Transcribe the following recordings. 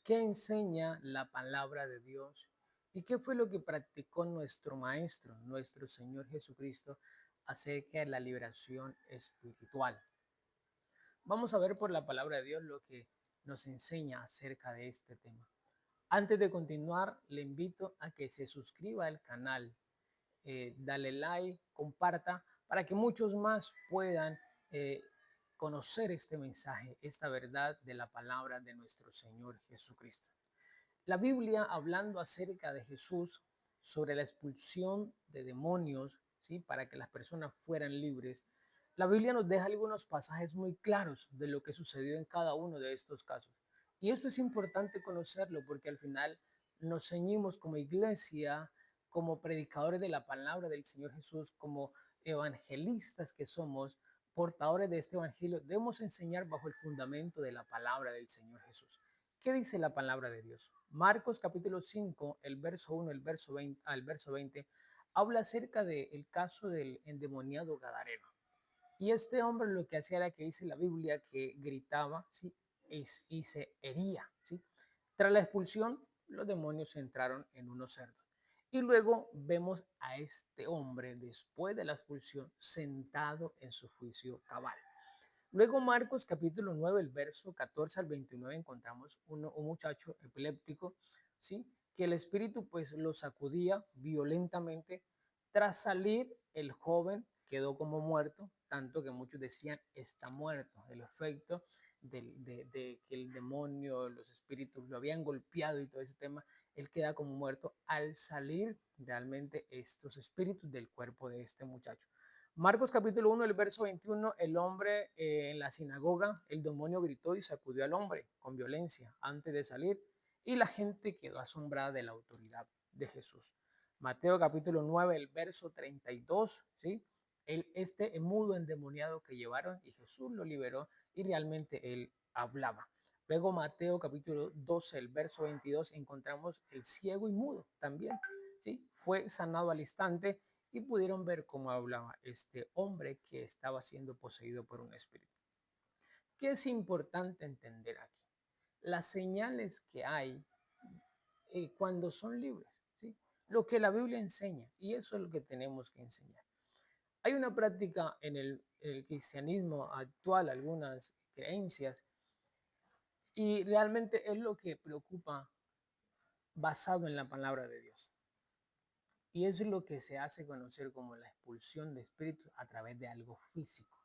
qué enseña la palabra de Dios y qué fue lo que practicó nuestro Maestro, nuestro Señor Jesucristo, acerca de la liberación espiritual. Vamos a ver por la palabra de Dios lo que nos enseña acerca de este tema. Antes de continuar, le invito a que se suscriba al canal, dale like, comparta, para que muchos más puedan eh, conocer este mensaje, esta verdad de la palabra de nuestro Señor Jesucristo. La Biblia, hablando acerca de Jesús, sobre la expulsión de demonios, ¿sí? Para que las personas fueran libres, la Biblia nos deja algunos pasajes muy claros de lo que sucedió en cada uno de estos casos. Y esto es importante conocerlo porque al final nos ceñimos como iglesia, como predicadores de la palabra del Señor Jesús, como evangelistas que somos, portadores de este evangelio, debemos enseñar bajo el fundamento de la palabra del Señor Jesús. ¿Qué dice la palabra de Dios? Marcos capítulo 5, el verso 1, el verso 20, al verso 20, habla acerca del caso del endemoniado Gadareno. Y este hombre lo que hacía era que dice la Biblia que gritaba, ¿sí? Y se hería, ¿sí? Tras la expulsión, los demonios entraron en unos cerdos. Y luego vemos a este hombre, después de la expulsión, sentado en su juicio cabal. Luego Marcos capítulo 9, el verso 14 al 29, encontramos un muchacho epiléptico, ¿sí? Que el espíritu pues lo sacudía violentamente. Tras salir, el joven quedó como muerto, tanto que muchos decían está muerto. El efecto de que el demonio, los espíritus lo habían golpeado y todo ese tema, él queda como muerto al salir realmente estos espíritus del cuerpo de este muchacho. Marcos capítulo 1, el verso 21, el hombre en la sinagoga, el demonio gritó y sacudió al hombre con violencia antes de salir y la gente quedó asombrada de la autoridad de Jesús. Mateo capítulo 9, el verso 32, ¿sí? Este mudo endemoniado que llevaron y Jesús lo liberó y realmente él hablaba. Luego Mateo capítulo 12, el verso 22, encontramos el ciego y mudo también, ¿sí? Fue sanado al instante y pudieron ver cómo hablaba este hombre que estaba siendo poseído por un espíritu. ¿Qué es importante entender aquí? Las señales que hay cuando son libres, ¿sí? Lo que la Biblia enseña, y eso es lo que tenemos que enseñar. Hay una práctica en el cristianismo actual, algunas creencias, y realmente es lo que preocupa basado en la palabra de Dios. Y eso es lo que se hace conocer como la expulsión de espíritus a través de algo físico,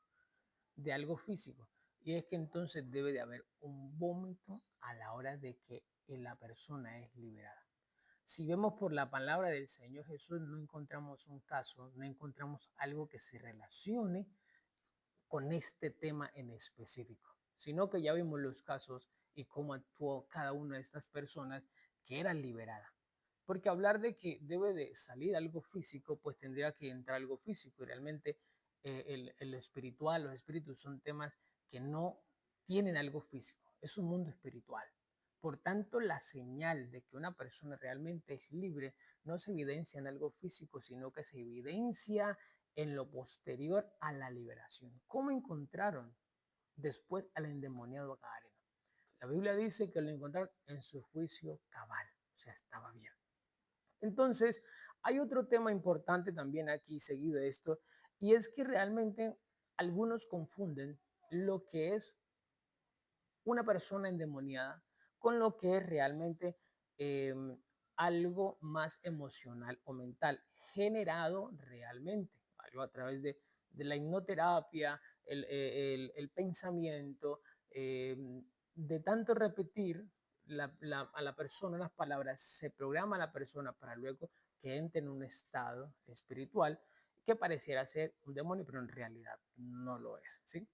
de algo físico. Y es que entonces debe de haber un vómito a la hora de que la persona es liberada. Si vemos por la palabra del Señor Jesús, no encontramos un caso, no encontramos algo que se relacione con este tema en específico, sino que ya vimos los casos y cómo actuó cada una de estas personas que eran liberadas. Porque hablar de que debe de salir algo físico, pues tendría que entrar algo físico. Y realmente el espiritual, los espíritus son temas que no tienen algo físico. Es un mundo espiritual. Por tanto, la señal de que una persona realmente es libre no se evidencia en algo físico, sino que se evidencia en lo posterior a la liberación. ¿Cómo encontraron después al endemoniado Gadareno? La Biblia dice que lo encontraron en su juicio cabal, o sea, estaba bien. Entonces, hay otro tema importante también aquí seguido de esto, y es que realmente algunos confunden lo que es una persona endemoniada con lo que es realmente eh, algo más emocional o mental, generado realmente, algo a través de la hipnoterapia, el pensamiento, de tanto repetir a la persona las palabras, se programa a la persona para luego que entre en un estado espiritual que pareciera ser un demonio, pero en realidad no lo es, ¿sí?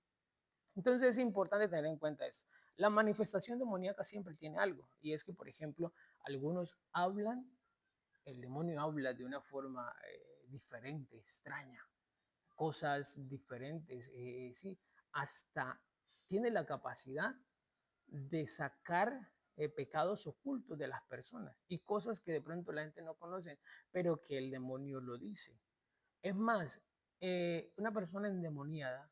Entonces es importante tener en cuenta eso. La manifestación demoníaca siempre tiene algo, y es que, por ejemplo, algunos hablan, el demonio habla de una forma diferente, extraña, cosas diferentes, sí, hasta tiene la capacidad de sacar pecados ocultos de las personas y cosas que de pronto la gente no conoce, pero que el demonio lo dice. Es más, una persona endemoniada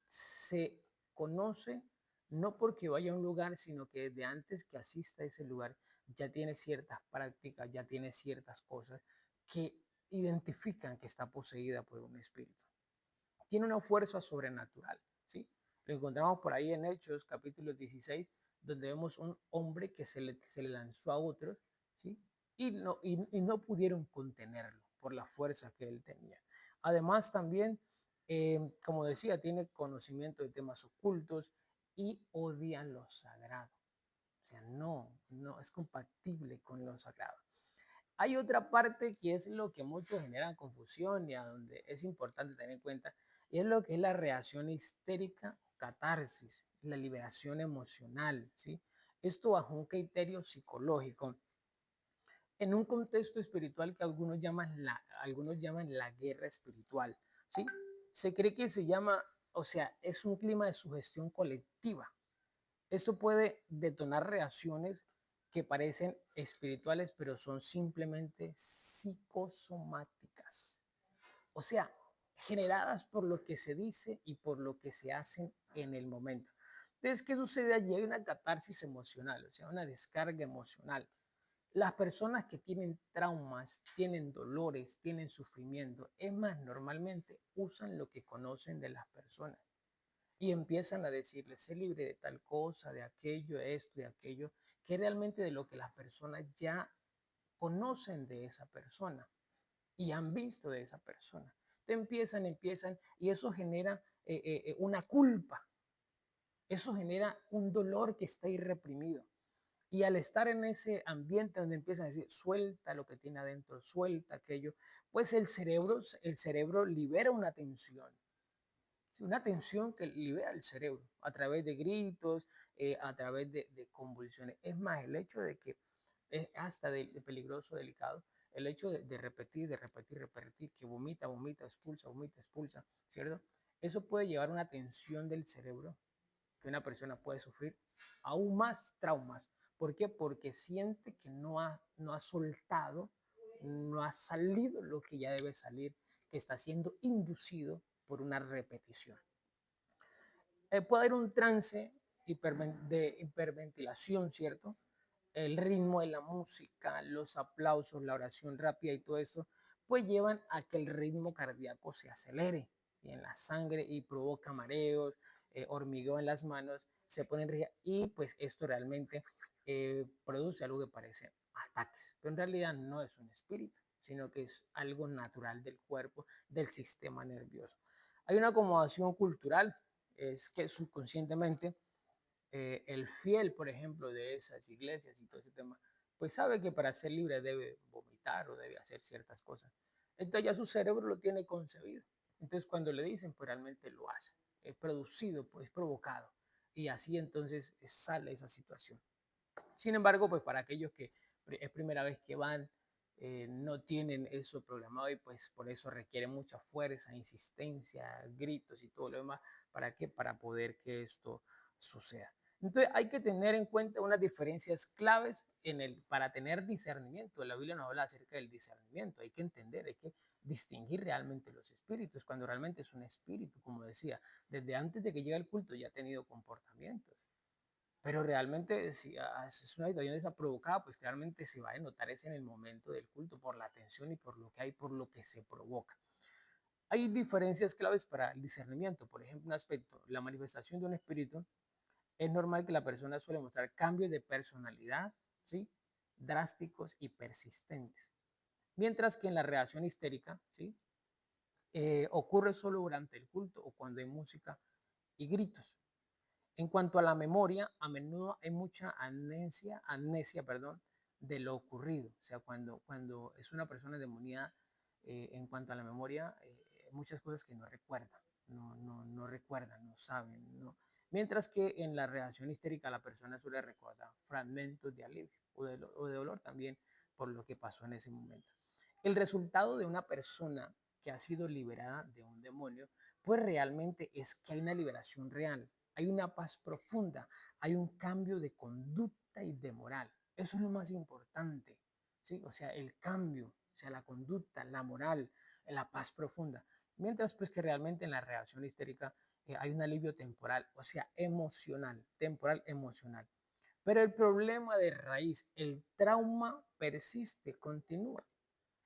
se conoce no porque vaya a un lugar, sino que desde antes que asista a ese lugar ya tiene ciertas prácticas, ya tiene ciertas cosas que identifican que está poseída por un espíritu. Tiene una fuerza sobrenatural, ¿sí? Lo encontramos por ahí en Hechos, capítulo 16, donde vemos un hombre que se le lanzó a otros, ¿sí? Y no pudieron contenerlo por la fuerza que él tenía. Además, también, como decía, tiene conocimiento de temas ocultos y odia lo sagrado. O sea, no es compatible con lo sagrado. Hay otra parte que es lo que muchos generan confusión y a donde es importante tener en cuenta, y es lo que es la reacción histérica o catarsis, la liberación emocional, ¿sí? Esto bajo un criterio psicológico, en un contexto espiritual que algunos llaman la guerra espiritual, ¿sí? Se cree que se llama, o sea, es un clima de sugestión colectiva. Esto puede detonar reacciones que parecen espirituales, pero son simplemente psicosomáticas. O sea, generadas por lo que se dice y por lo que se hace en el momento. Entonces, ¿qué sucede allí? Hay una catarsis emocional, o sea, una descarga emocional. Las personas que tienen traumas, tienen dolores, tienen sufrimiento, es más, normalmente usan lo que conocen de las personas y empiezan a decirle, sé libre de tal cosa, de aquello, esto y aquello, que realmente de lo que las personas ya conocen de esa persona y han visto de esa persona. Te empiezan, y eso genera una culpa, eso genera un dolor que está ahí reprimido. Y al estar en ese ambiente donde empiezan a decir, suelta lo que tiene adentro, suelta aquello, pues el cerebro libera una tensión. Sí, una tensión que libera el cerebro a través de gritos, a través de convulsiones. Es más, el hecho de que es hasta de peligroso, delicado, el hecho de repetir, que vomita, vomita, expulsa, ¿cierto? Eso puede llevar a una tensión del cerebro que una persona puede sufrir aún más traumas. ¿Por qué? Porque siente que no ha soltado, no ha salido lo que ya debe salir, que está siendo inducido por una repetición. Puede haber un trance de hiperventilación, ¿cierto? El ritmo de la música, los aplausos, la oración rápida y todo eso, pues llevan a que el ritmo cardíaco se acelere en la sangre y provoca mareos, hormigueo en las manos, se pone rígida y pues esto realmente produce algo que parece ataques, pero en realidad no es un espíritu, sino que es algo natural del cuerpo, del sistema nervioso. Hay una acomodación cultural, es que subconscientemente el fiel, por ejemplo, de esas iglesias y todo ese tema, pues sabe que para ser libre debe vomitar o debe hacer ciertas cosas. Entonces ya su cerebro lo tiene concebido. Entonces cuando le dicen, pues realmente lo hace. Es producido, pues es provocado. Y así entonces sale esa situación. Sin embargo, pues para aquellos que es primera vez que van, no tienen eso programado y pues por eso requiere mucha fuerza, insistencia, gritos y todo lo demás. ¿Para qué? Para poder que esto suceda. Entonces hay que tener en cuenta unas diferencias claves para tener discernimiento. La Biblia nos habla acerca del discernimiento. Hay que entender, hay que distinguir realmente los espíritus, cuando realmente es un espíritu, como decía, desde antes de que llegue al culto ya ha tenido comportamientos. Pero realmente, si es una situación esa provocada, pues realmente se va a notar es en el momento del culto, por la atención y por lo que hay, por lo que se provoca. Hay diferencias claves para el discernimiento. Por ejemplo, un aspecto, la manifestación de un espíritu, es normal que la persona suele mostrar cambios de personalidad, ¿sí? Drásticos y persistentes. Mientras que en la reacción histérica, ¿sí? Ocurre solo durante el culto o cuando hay música y gritos. En cuanto a la memoria, a menudo hay mucha amnesia, perdón, de lo ocurrido. O sea, cuando es una persona endemoniada, en cuanto a la memoria, muchas cosas que no recuerdan, no recuerdan, no saben, no. Mientras que en la reacción histérica la persona suele recordar fragmentos de alivio o de dolor también por lo que pasó en ese momento. El resultado de una persona que ha sido liberada de un demonio, pues realmente es que hay una liberación real, hay una paz profunda, hay un cambio de conducta y de moral. Eso es lo más importante, ¿sí? O sea, el cambio, o sea, la conducta, la moral, la paz profunda. Mientras pues que realmente en la reacción histérica hay un alivio temporal, o sea, emocional, temporal, emocional. Pero el problema de raíz, el trauma persiste, continúa.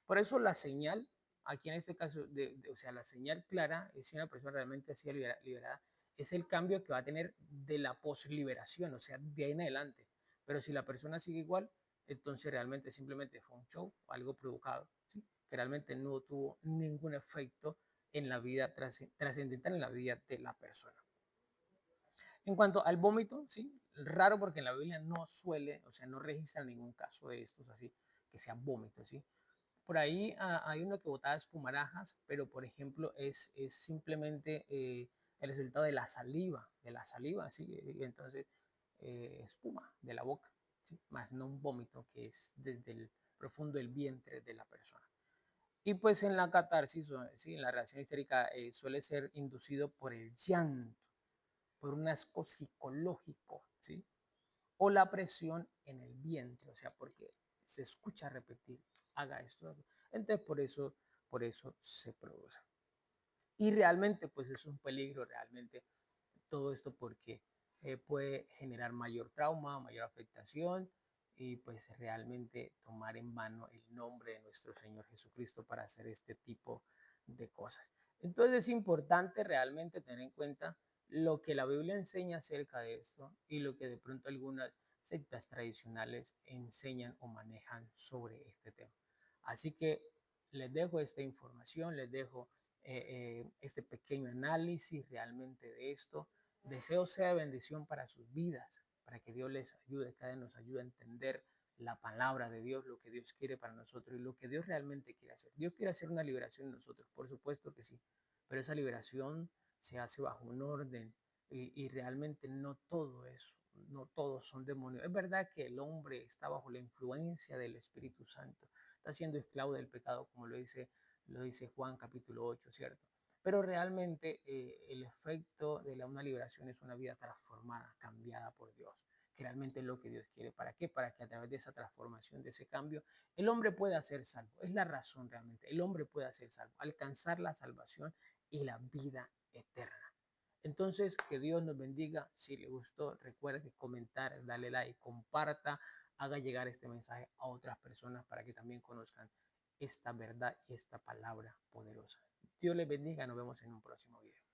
Por eso la señal, aquí en este caso, o sea, la señal clara es si una persona realmente ha sido liberada, es el cambio que va a tener de la posliberación, o sea, de ahí en adelante. Pero si la persona sigue igual, entonces realmente simplemente fue un show, algo provocado, ¿sí? Que realmente no tuvo ningún efecto en la vida trascendental, en la vida de la persona. En cuanto al vómito, sí, raro porque en la Biblia no suele, o sea, no registra ningún caso de estos así, que sea vómito, ¿sí? Por ahí hay uno que botaba espumarajas, pero por ejemplo es simplemente el resultado de la saliva, ¿sí? Y entonces espuma de la boca, ¿sí? Más no un vómito que es desde el profundo del vientre de la persona. Y pues en la catarsis, ¿sí? En la reacción histérica suele ser inducido por el llanto, por un asco psicológico, ¿sí? O la presión en el vientre, o sea, porque se escucha repetir, haga esto. Entonces, por eso se produce. Y realmente, pues es un peligro realmente todo esto porque puede generar mayor trauma, mayor afectación y pues realmente tomar en vano el nombre de nuestro Señor Jesucristo para hacer este tipo de cosas. Entonces es importante realmente tener en cuenta lo que la Biblia enseña acerca de esto y lo que de pronto algunas sectas tradicionales enseñan o manejan sobre este tema. Así que les dejo esta información, les dejo este pequeño análisis realmente de esto. Deseo sea de bendición para sus vidas, para que Dios les ayude, cada vez nos ayude a entender la palabra de Dios, lo que Dios quiere para nosotros y lo que Dios realmente quiere hacer. Dios quiere hacer una liberación en nosotros, por supuesto que sí, pero esa liberación se hace bajo un orden y realmente no todo eso, no todos son demonios. Es verdad que el hombre está bajo la influencia del Espíritu Santo, está siendo esclavo del pecado, como lo dice Juan capítulo 8, ¿cierto? Pero realmente el efecto de una liberación es una vida transformada, cambiada por Dios, que realmente es lo que Dios quiere. ¿Para qué? Para que a través de esa transformación, de ese cambio, el hombre pueda ser salvo. Es la razón realmente. El hombre pueda ser salvo, alcanzar la salvación y la vida eterna. Entonces, que Dios nos bendiga. Si le gustó, recuerde comentar, darle like, comparta, haga llegar este mensaje a otras personas para que también conozcan esta verdad y esta palabra poderosa. Dios les bendiga, nos vemos en un próximo video.